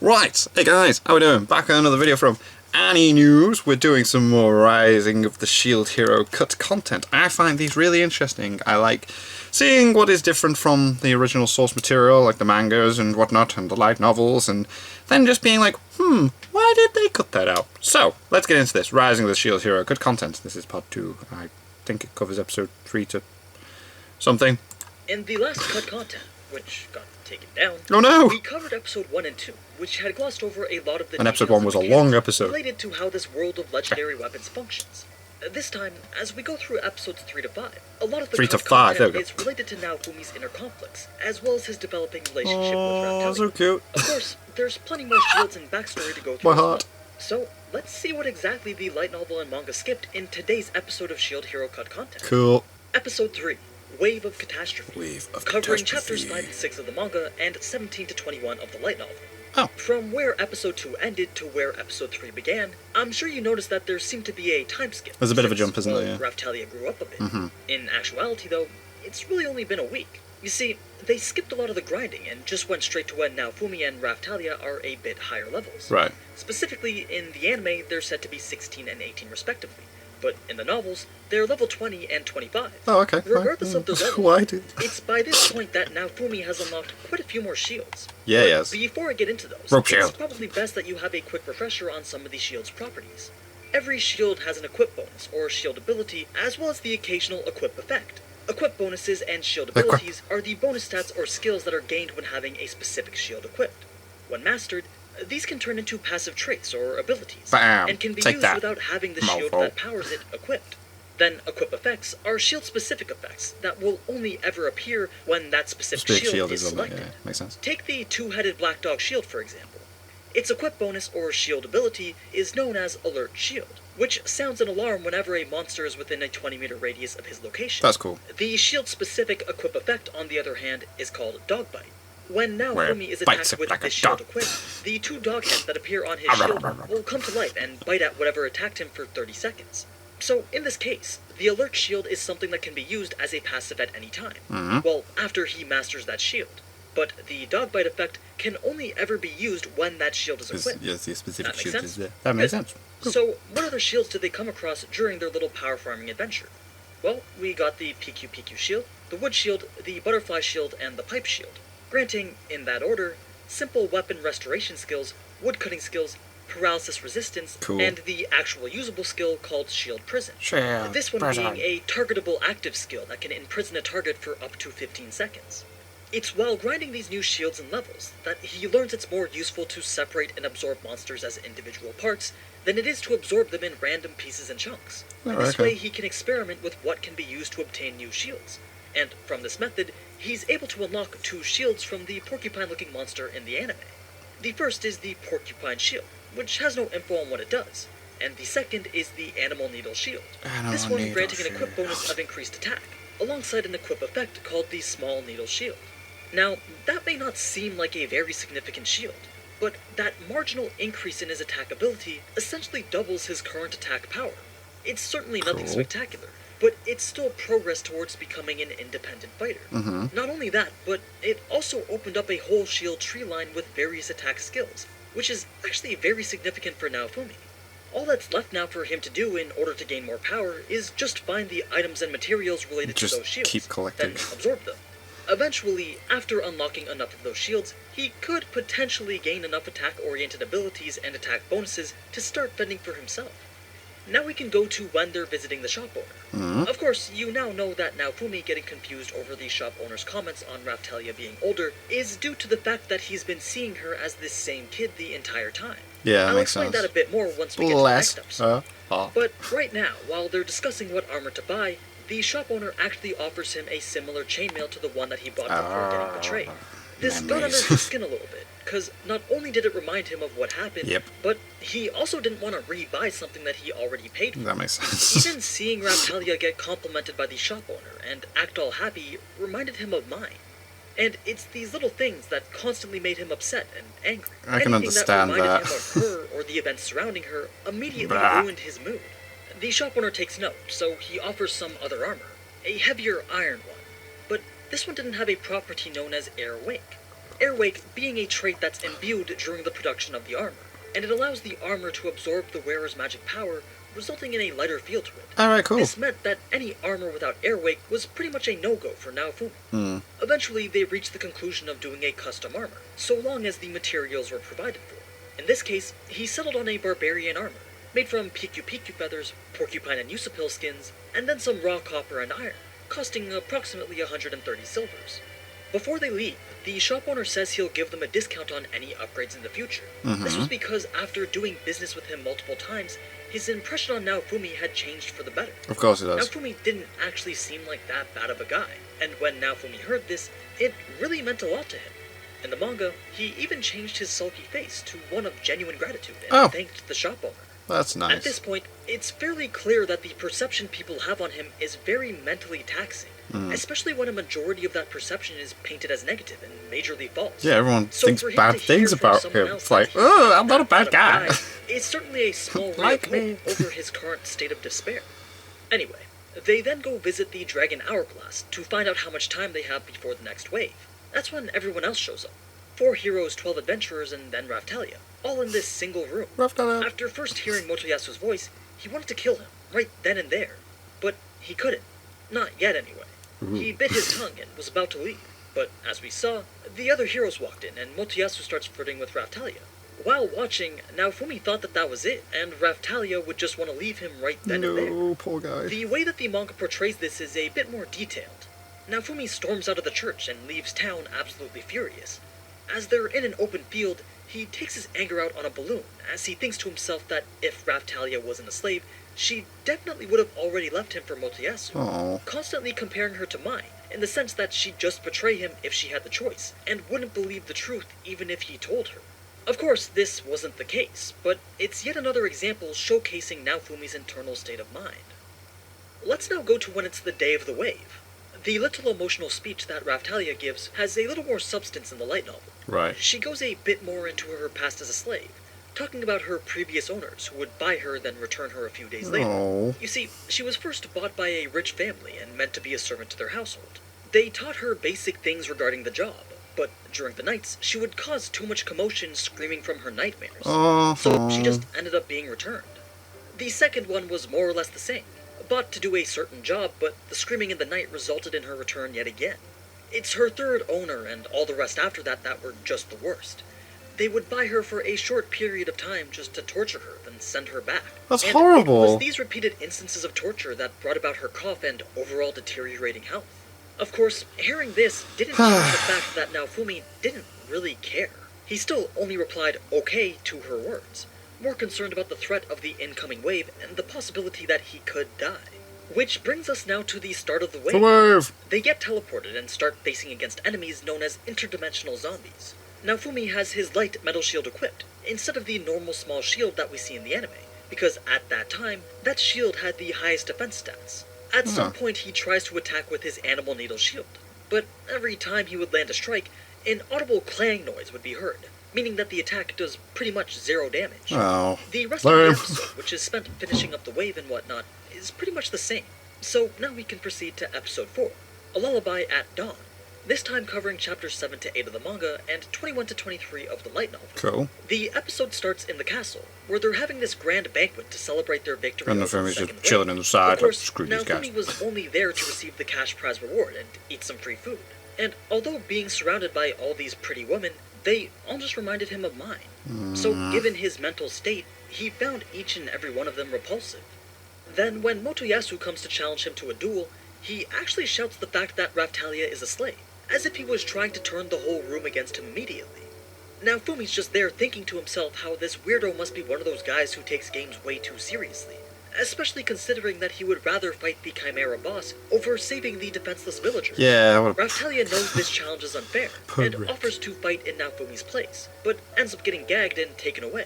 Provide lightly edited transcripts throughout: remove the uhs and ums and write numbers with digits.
Right, hey guys, how we doing? Back on another video from Annie News. We're doing some more Rising of the Shield Hero cut content. I find these really interesting. I like seeing what is different from the original source material, like the mangas and whatnot, and the light novels, and then just being like, why did they cut that out? So, let's get into this. Rising of the Shield Hero cut content. This is part 2. I think it covers episode 3 to something. In the last cut content, which got taken down, oh no! We covered episode 1 and 2, which had glossed over a lot of the and episode 1 was a long episode related to how this world of legendary weapons functions. This time, as we go through episodes 3 to 5, a lot of the content is related to Naofumi's inner conflicts, as well as his developing relationship with Raptalia. So cute. Of course, there's plenty more shields and backstory to go through. My heart. So, let's see what exactly the light novel and manga skipped in today's episode of Shield Hero cut content. Cool. Episode 3. Wave of Catastrophe, covering chapters 9 to 6 of the manga and 17 to 21 of the light novel. Oh. From where episode 2 ended to where episode 3 began, I'm sure you noticed that there seemed to be a time skip. There's a bit of a jump, isn't there? Yeah. Raptalia grew up a bit. In actuality, though, it's really only been a week. You see, they skipped a lot of the grinding and just went straight to when Naofumi and Raptalia are a bit higher levels. Right. Specifically, in the anime, they're said to be 16 and 18 respectively. But in the novels, they're level 20 and 25. Oh, okay. Regardless of their level, why did... it's by this point that Naofumi has unlocked quite a few more shields. Yeah, yes. Before I get into those, it's probably best that you have a quick refresher on some of these shields' properties. Every shield has an equip bonus, or shield ability, as well as the occasional equip effect. Equip bonuses and shield abilities are the bonus stats or skills that are gained when having a specific shield equipped. When mastered, these can turn into passive traits or abilities, and can be used without having the shield that powers it equipped. Then equip effects are shield-specific effects that will only ever appear when that specific shield is selected. Yeah, makes sense. Take the two-headed Black Dog shield, for example. Its equip bonus or shield ability is known as Alert Shield, which sounds an alarm whenever a monster is within a 20-meter radius of his location. That's cool. The shield-specific equip effect, on the other hand, is called Dog Bite. When Naofumi is attacked with the shield equipped, the two dog heads that appear on his shield will come to life and bite at whatever attacked him for 30 seconds. So, in this case, the alert shield is something that can be used as a passive at any time. Well, after he masters that shield. But the dog bite effect can only ever be used when that shield is equipped. Yes, the specific shield is there. That makes sense. Cool. So, what other shields did they come across during their little power farming adventure? Well, we got the PQ shield, the wood shield, the butterfly shield, and the pipe shield. Granting, in that order, simple weapon restoration skills, woodcutting skills, paralysis resistance, and the actual usable skill called Shield Prison. This one being a targetable active skill that can imprison a target for up to 15 seconds. It's while grinding these new shields and levels that he learns it's more useful to separate and absorb monsters as individual parts than it is to absorb them in random pieces and chunks. This way he can experiment with what can be used to obtain new shields. And from this method, he's able to unlock 2 shields from the porcupine-looking monster in the anime. The first is the Porcupine Shield, which has no info on what it does, and the second is the Animal Needle Shield. This one granting an equip bonus of increased attack, alongside an equip effect called the Small Needle Shield. Now, that may not seem like a very significant shield, but that marginal increase in his attack ability essentially doubles his current attack power. It's certainly nothing spectacular, but it's still progress towards becoming an independent fighter. Not only that, but it also opened up a whole shield tree line with various attack skills, which is actually very significant for Naofumi. All that's left now for him to do in order to gain more power is just find the items and materials related to those shields, then absorb them. Eventually, after unlocking enough of those shields, he could potentially gain enough attack-oriented abilities and attack bonuses to start fending for himself. Now we can go to when they're visiting the shop owner. Of course, you now know that Naofumi getting confused over the shop owner's comments on Raptalia being older is due to the fact that he's been seeing her as this same kid the entire time. Yeah, I'll explain that a bit more once we get to the next episode. But right now, while they're discussing what armor to buy, the shop owner actually offers him a similar chainmail to the one that he bought before getting betrayed. This got under his skin a little bit, because not only did it remind him of what happened, but he also didn't want to re-buy something that he already paid for. That makes sense. Even seeing Raptalia get complimented by the shop owner and act all happy reminded him of mine. And it's these little things that constantly made him upset and angry. I can understand that. Anything that reminded him of her or the events surrounding her immediately ruined his mood. The shop owner takes note, so he offers some other armor, a heavier iron one. But this one didn't have a property known as Air Wake. Airwake being a trait that's imbued during the production of the armor, and it allows the armor to absorb the wearer's magic power, resulting in a lighter feel to it. Alright, cool. This meant that any armor without Airwake was pretty much a no-go for Naofumi. Eventually, they reached the conclusion of doing a custom armor, so long as the materials were provided for. In this case, he settled on a barbarian armor, made from piku-piku feathers, porcupine and usapil skins, and then some raw copper and iron, costing approximately 130 silvers. Before they leave, the shop owner says he'll give them a discount on any upgrades in the future. This was because after doing business with him multiple times, his impression on Naofumi had changed for the better. Of course it does. Naofumi didn't actually seem like that bad of a guy, and when Naofumi heard this, it really meant a lot to him. In the manga, he even changed his sulky face to one of genuine gratitude and thanked the shop owner. That's nice. At this point, it's fairly clear that the perception people have on him is very mentally taxing, especially when a majority of that perception is painted as negative and majorly false. Yeah, everyone So thinks for him bad to things hear from about someone him. else It's like, that oh, he's I'm not a bad guy. It's certainly a small ray Like of hope me. over his current state of despair. Anyway, they then go visit the Dragon Hourglass to find out how much time they have before the next wave. That's when everyone else shows up. 4 heroes, 12 adventurers, and then Raftalia, all in this single room. Raftalia. After first hearing Motoyasu's voice, he wanted to kill him, right then and there. But he couldn't. Not yet, anyway. He bit his tongue and was about to leave. But as we saw, the other heroes walked in, and Motoyasu starts flirting with Raftalia. While watching, Naofumi thought that was it, and Raftalia would just want to leave him right then and there. No, poor guy. The way that the manga portrays this is a bit more detailed. Naofumi storms out of the church and leaves town absolutely furious. As they're in an open field, he takes his anger out on a balloon, as he thinks to himself that if Raftalia wasn't a slave, she definitely would have already left him for Motoyasu, Aww. constantly comparing her to Mai, in the sense that she'd just betray him if she had the choice, and wouldn't believe the truth even if he told her. Of course, this wasn't the case, but it's yet another example showcasing Naofumi's internal state of mind. Let's now go to when it's the day of the wave. The little emotional speech that Raftalia gives has a little more substance in the light novel. Right. She goes a bit more into her past as a slave, talking about her previous owners who would buy her then return her a few days later. Oh. You see, she was first bought by a rich family and meant to be a servant to their household. They taught her basic things regarding the job, but during the nights, she would cause too much commotion screaming from her nightmares. So she just ended up being returned. The second one was more or less the same. Bought to do a certain job, but the screaming in the night resulted in her return yet again. It's her third owner and all the rest after that were just the worst. They would buy her for a short period of time just to torture her, then send her back. That's and horrible. It was these repeated instances of torture that brought about her cough and overall deteriorating health. Of course, hearing this didn't change the fact that Naofumi didn't really care. He still only replied okay to her words, more concerned about the threat of the incoming wave and the possibility that he could die. Which brings us now to the start of the wave. The wave! They get teleported and start facing against enemies known as interdimensional zombies. Naofumi has his light metal shield equipped, instead of the normal small shield that we see in the anime, because at that time, that shield had the highest defense stats. At some point he tries to attack with his animal needle shield, but every time he would land a strike, an audible clang noise would be heard, meaning that the attack does pretty much 0 damage. Oh. The rest of the episode, which is spent finishing up the wave and whatnot, is pretty much the same. So now we can proceed to episode 4, A Lullaby at Dawn, this time covering chapters 7 to 8 of the manga and 21 to 23 of the light novel. Cool. The episode starts in the castle, where they're having this grand banquet to celebrate their victory. And the over family's second just chilling wave. in the side, Of course, like, screw these guys. Naofumi was only there to receive the cash prize reward and eat some free food. And although being surrounded by all these pretty women, they all just reminded him of mine. So given his mental state, he found each and every one of them repulsive. Then when Motoyasu comes to challenge him to a duel, he actually shouts the fact that Raftalia is a slave, as if he was trying to turn the whole room against him immediately. Now Fumi's just there thinking to himself how this weirdo must be one of those guys who takes games way too seriously, especially considering that he would rather fight the Chimera boss over saving the defenseless villagers. Yeah, what a... Raftalia knows this challenge is unfair, and offers to fight in Naofumi's place, but ends up getting gagged and taken away.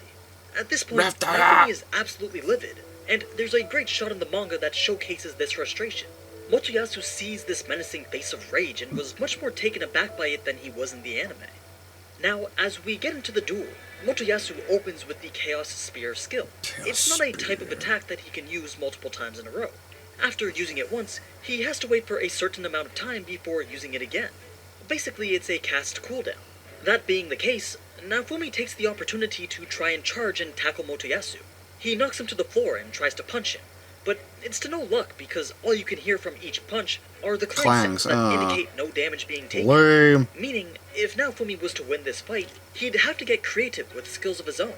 At this point, Naofumi is absolutely livid, and there's a great shot in the manga that showcases this frustration. Motoyasu sees this menacing face of rage and was much more taken aback by it than he was in the anime. Now, as we get into the duel, Motoyasu opens with the Chaos Spear skill. It's not a type of attack that he can use multiple times in a row. After using it once, he has to wait for a certain amount of time before using it again. Basically, it's a cast cooldown. That being the case, Naofumi takes the opportunity to try and charge and tackle Motoyasu. He knocks him to the floor and tries to punch him, but it's to no luck because all you can hear from each punch are the clangs that indicate no damage being taken. Lame. Meaning, if Naofumi was to win this fight, he'd have to get creative with skills of his own,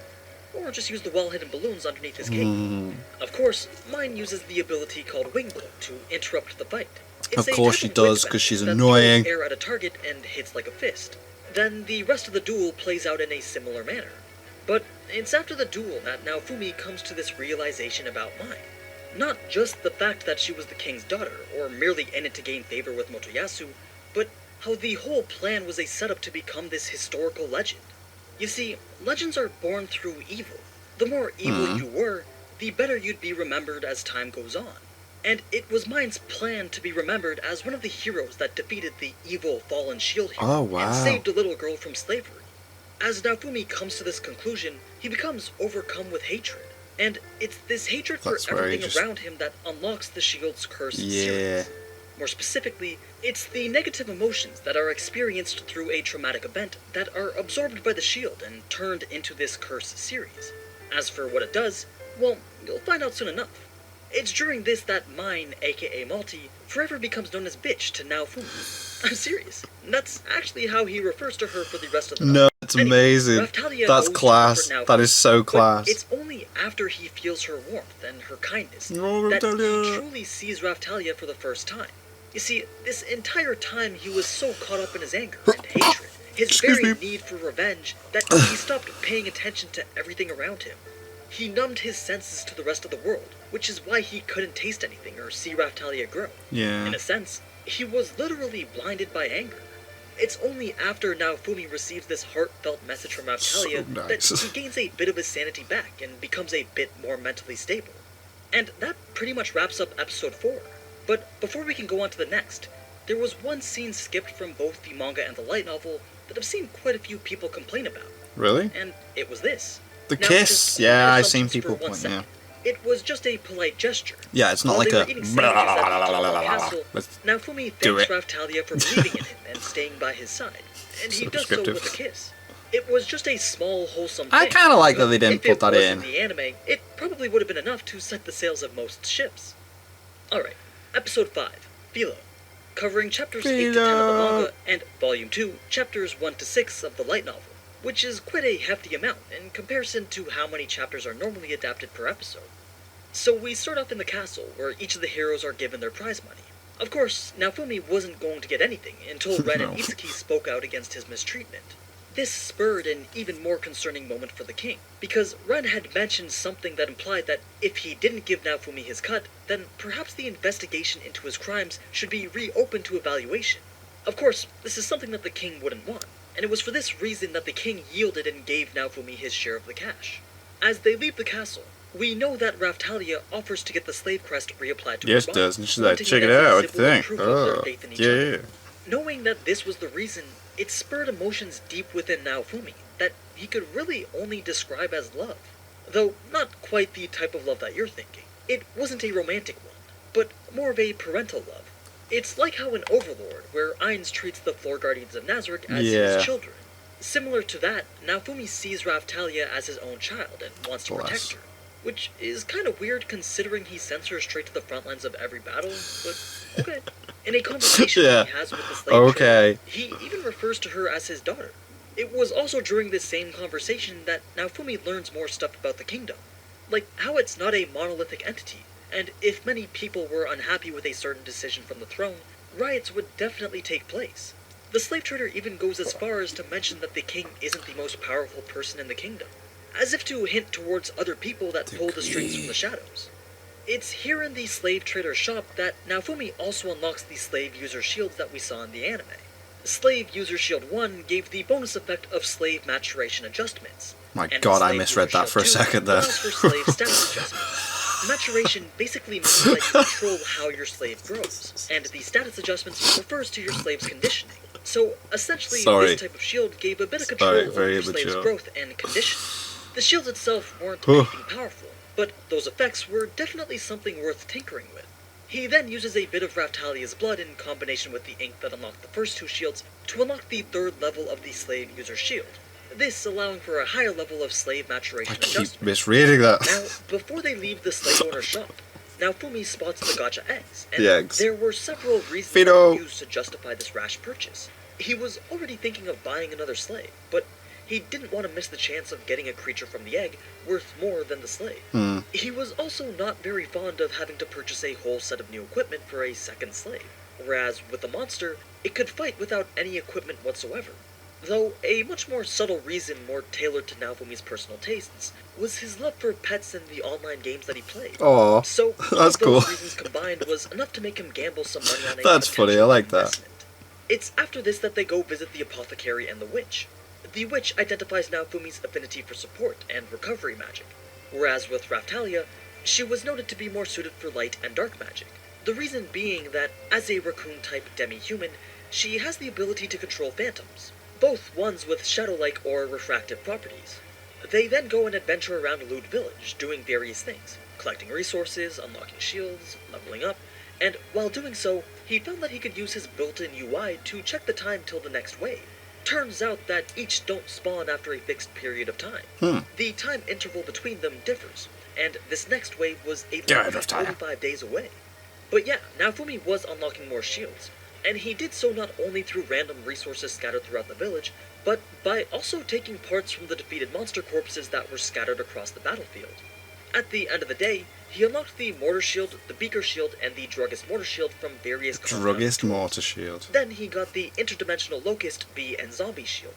or just use the well-hidden balloons underneath his cape. Of course, mine uses the ability called Wing Blow to interrupt the fight. It's Of course she does, because she's annoying. Air at a target and hits like a fist. Then the rest of the duel plays out in a similar manner. But it's after the duel that Naofumi comes to this realization about mine. Not just the fact that she was the king's daughter, or merely in it to gain favor with Motoyasu, but how the whole plan was a setup to become this historical legend. You see, legends are born through evil. The more evil you were, the better you'd be remembered as time goes on. And it was mine's plan to be remembered as one of the heroes that defeated the evil fallen shield hero and saved a little girl from slavery. As Naofumi comes to this conclusion, he becomes overcome with hatred. And it's this hatred for everything around him that unlocks the shield's curse series. More specifically, it's the negative emotions that are experienced through a traumatic event that are absorbed by the shield and turned into this curse series. As for what it does, well, you'll find out soon enough. It's during this that mine, aka Malty, forever becomes known as Bitch to Naofumi. I'm serious. That's actually how he refers to her for the rest of the night. No, it's amazing. That's class. That is so class. But it's only after he feels her warmth and her kindness that he truly sees Raftalia for the first time. You see, this entire time he was so caught up in his anger and hatred, his very need for revenge, that he stopped paying attention to everything around him. He numbed his senses to the rest of the world, which is why he couldn't taste anything or see Raftalia grow. In a sense, he was literally blinded by anger. It's only after Naofumi receives this heartfelt message from Raftalia that he gains a bit of his sanity back and becomes a bit more mentally stable. And that pretty much wraps up episode 4. But before we can go on to the next, there was one scene skipped from both the manga and the light novel that I've seen quite a few people complain about. Really? And it was this. The kiss? Yeah, I've seen people point, yeah. It was just a polite gesture. Yeah, it's not like a... Naofumi thanks Raftalia for believing in him and staying by his side, and he does so with a kiss. It was just a small, wholesome thing. I kind of like that they didn't put that in. If it was in the anime, it probably would have been enough to set the sails of most ships. Alright, Episode 5, Philo. Covering chapters 8 to 10 of the manga, and Volume 2, chapters 1 to 6 of the light novel, which is quite a hefty amount in comparison to how many chapters are normally adapted per episode. So we start off in the castle, where each of the heroes are given their prize money. Of course, Naofumi wasn't going to get anything until Ren and Itsuki spoke out against his mistreatment. This spurred an even more concerning moment for the king, because Ren had mentioned something that implied that if he didn't give Naofumi his cut, then perhaps the investigation into his crimes should be reopened to evaluation. Of course, this is something that the king wouldn't want, and it was for this reason that the king yielded and gave Naofumi his share of the cash. As they leave the castle, we know that Raftalia offers to get the slave crest reapplied to her body. Yes, it does, and she's like, check it out, what do you think? Oh, yeah. Knowing that this was the reason, it spurred emotions deep within Naofumi that he could really only describe as love. Though not quite the type of love that you're thinking. It wasn't a romantic one, but more of a parental love. It's like how in Overlord, where Ainz treats the floor guardians of Nazarick as his children. Similar to that, Naofumi sees Raftalia as his own child and wants to protect her. Which is kind of weird considering he sends her straight to the front lines of every battle, but okay. In a conversation he has with the slave trader, he even refers to her as his daughter. It was also during this same conversation that Naofumi learns more stuff about the kingdom. Like how it's not a monolithic entity, and if many people were unhappy with a certain decision from the throne, riots would definitely take place. The slave trader even goes as far as to mention that the king isn't the most powerful person in the kingdom, as if to hint towards other people that pull the strings from the shadows. It's here in the slave trader's shop that Naofumi also unlocks the slave user shields that we saw in the anime. Slave user shield 1 gave the bonus effect of slave maturation adjustments. My god, I misread that for a second there. For slave status adjustments. Maturation basically means that you control how your slave grows, and the status adjustments refers to your slave's conditioning. So, essentially, this type of shield gave a bit of control over your slave's growth and conditioning. The shields itself weren't anything powerful, but those effects were definitely something worth tinkering with. He then uses a bit of Raphtalia's blood in combination with the ink that unlocked the first two shields to unlock the third level of the slave user's shield, this allowing for a higher level of slave maturation I keep adjustment. misreading that. Now, before they leave the slave owner's shop, Naofumi spots the gacha eggs, and The eggs. there were several reasons Fido. that he used to justify this rash purchase. He was already thinking of buying another slave, but he didn't want to miss the chance of getting a creature from the egg worth more than the slave. He was also not very fond of having to purchase a whole set of new equipment for a second slave, whereas with the monster, it could fight without any equipment whatsoever. Though a much more subtle reason more tailored to Naofumi's personal tastes was his love for pets and the online games that he played. Aw, So that's each of those cool. reasons combined was enough to make him gamble some money on a That's funny, I potential like that. investment. It's after this that they go visit the apothecary and the witch. The witch identifies Naofumi's affinity for support and recovery magic, whereas with Raphtalia, she was noted to be more suited for light and dark magic. The reason being that, as a raccoon-type demi-human, she has the ability to control phantoms, both ones with shadow-like or refractive properties. They then go and adventure around Lute Village, doing various things, collecting resources, unlocking shields, leveling up, and while doing so, he found that he could use his built-in UI to check the time till the next wave. Turns out that each don't spawn after a fixed period of time. The time interval between them differs, and this next wave was a Yeah, long 45 days away. But yeah, Naofumi was unlocking more shields, and he did so not only through random resources scattered throughout the village, but by also taking parts from the defeated monster corpses that were scattered across the battlefield. At the end of the day, he unlocked the Mortar Shield, the Beaker Shield, and the Druggist Mortar Shield from various Druggist Mortar Shield. Then he got the Interdimensional Locust, Bee, and Zombie Shield.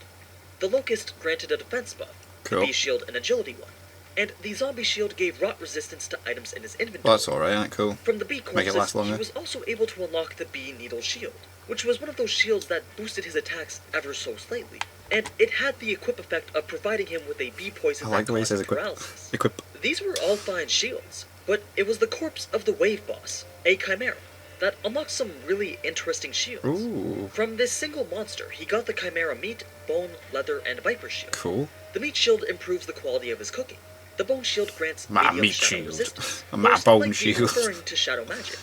The Locust granted a defense buff, Cool. the Bee Shield an agility one, and the Zombie Shield gave rot resistance to items in his inventory. Well, that's alright, ain't it? Cool. From the Bee Make it last corpses, longer. he was also able to unlock the Bee Needle Shield, which was one of those shields that boosted his attacks ever so slightly, and it had the equip effect of providing him with a bee poison I like that the way he says caused equip. paralysis. Equip. These were all fine shields, but it was the corpse of the Wave Boss, a Chimera, that unlocked some really interesting shields. Ooh, From this single monster, he got the Chimera meat, bone, leather, and viper shield. cool. The meat shield improves the quality of his cooking. The bone shield grants My medium meat shadow shield. resistance, My most bone likely shield. referring to shadow magic.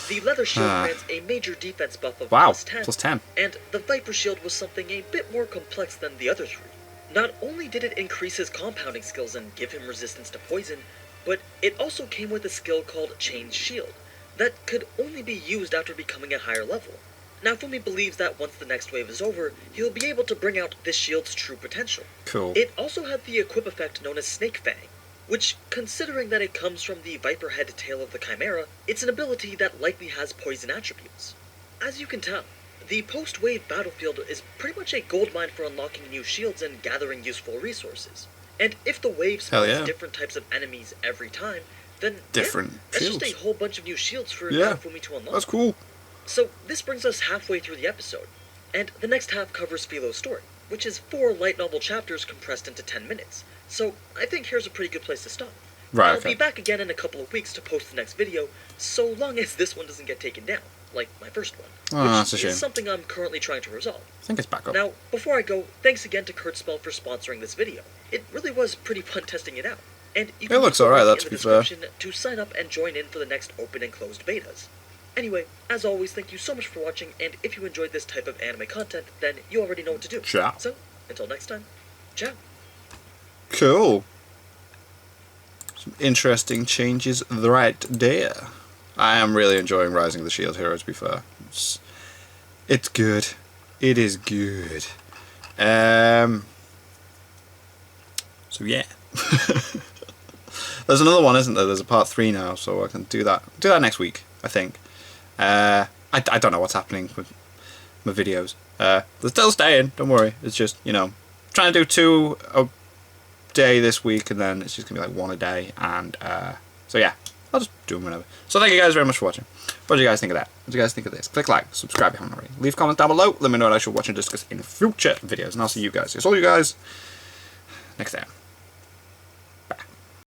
The leather shield grants a major defense buff of Wow, plus 10, +10. and the viper shield was something a bit more complex than the other three. Not only did it increase his compounding skills and give him resistance to poison, but it also came with a skill called Chained Shield, that could only be used after becoming a higher level. Naofumi believes that once the next wave is over, he'll be able to bring out this shield's true potential. Cool. It also had the equip effect known as Snake Fang, which, considering that it comes from the viper head tail of the Chimera, it's an ability that likely has poison attributes. As you can tell, the post-wave battlefield is pretty much a goldmine for unlocking new shields and gathering useful resources. And if the wave Hell spawns yeah. different types of enemies every time, then Different that's just shields. a whole bunch of new shields for Yeah, Naofumi to unlock. That's cool. So this brings us halfway through the episode, and the next half covers Philo's story, which is 4 light novel chapters compressed into 10 minutes. So I think here's a pretty good place to stop. Right, I'll okay. be back again in a couple of weeks to post the next video, so long as this one doesn't get taken down, like my first one, Oh, which that's a shame. is something I'm currently trying to resolve. I think it's back up. Now, before I go, thanks again to Kurtzspell for sponsoring this video. It really was pretty fun testing it out. And you can looks use the alright, link that, in to the be fair. description to sign up and join in for the next open and closed betas. Anyway, as always, thank you so much for watching, and if you enjoyed this type of anime content, then you already know what to do. Ciao. So, until next time, ciao. Cool. Some interesting changes right there. I am really enjoying Rising of the Shield Hero, to be fair. It's good. It is good. So yeah. There's another one, isn't there? There's a part 3 now, so I can do that. Do that next week, I think. I don't know what's happening with my videos. They're still staying, don't worry. It's just, you know, trying to do 2 a day this week, and then it's just going to be like 1 a day. And so yeah, I'll just do them whenever. So thank you guys very much for watching. What do you guys think of that? What do you guys think of this? Click like, subscribe if you haven't already. Leave comments down below. Let me know what I should watch and discuss in future videos. And I'll see you guys. It's all you guys next time.